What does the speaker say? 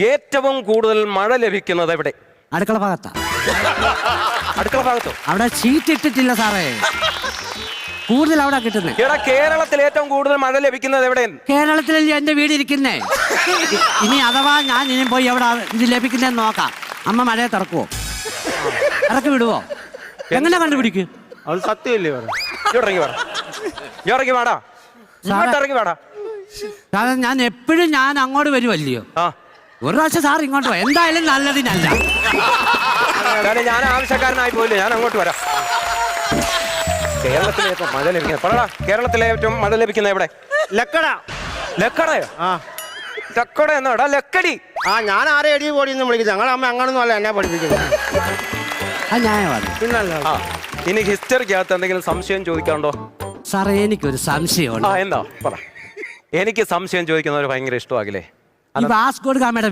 ഏറ്റവും കൂടുതൽ മഴ ലഭിക്കുന്നത് എവിടെ? അടുക്കള ഭാഗത്താ. അടുക്കള ഭാഗത്തോ? അവിടെ ഷീറ്റ് ഇട്ടിട്ടില്ല സാറേ, കൂടുതൽ അവിടെ കിട്ടുന്നേ. എടാ, കേരളത്തിൽ ഏറ്റവും കൂടുതൽ മഴ ലഭിക്കുന്നത് എവിടെ? കേരളത്തിലല്ലേ എന്റെ വീട് ഇരിക്കുന്നേ. ഇനി അഥവാ ഞാൻ ഇനി പോയി എവിടെ ഇത് ലഭിക്കുന്നതെന്ന് നോക്കാം. അമ്മ മഴയെ തുറക്കുവോ, ഇറക്കി വിടുവോ, എങ്ങനെ കണ്ടുപിടിക്കും? അത് സത്യമല്ലേ പറയാം. ഇറങ്ങി വാടാ, ഇറങ്ങി വാടാ. കാരണം ഞാൻ എപ്പോഴും ഞാൻ അങ്ങോട്ട് വരുമല്ലയോ. ഒരു പ്രാവശ്യം സാർ ഇങ്ങോട്ട് പോയി, എന്തായാലും നല്ലതിനല്ല. ഞാൻ ആവശ്യക്കാരനായി പോയില്ലേ, ഞാൻ അങ്ങോട്ട് വരാം. കേരളത്തിലെ ഏറ്റവും മഴ ലഭിക്കുന്നത് പറടാ. കേരളത്തിലെ ഏറ്റവും മഴ ലഭിക്കുന്നത് എവിടെ? ലക്കട. ലക്കടയോ? ലക്കട എന്നാടാ? ലക്കടി. ഞാൻ ആരെ എടി പോടിയെന്ന് വിളിക്കുന്നത്. ഞങ്ങളെ അമ്മ അങ്ങനൊന്നും അല്ല എന്നെ പഠിപ്പിക്കുന്നത്. പിന്നല്ല. ഇനി ഹിസ്റ്ററിക്കകത്ത് എന്തെങ്കിലും സംശയം ചോദിക്കാണ്ടോ? സാറേ, എനിക്കൊരു സംശയമുണ്ട്. എന്താ പറ. എനിക്ക് സംശയം ചോദിക്കുന്നവർ ഭയങ്കര ഇഷ്ടമാകില്ലേ? ഈ വാസ്കോ ഡ ഗാമയുടെ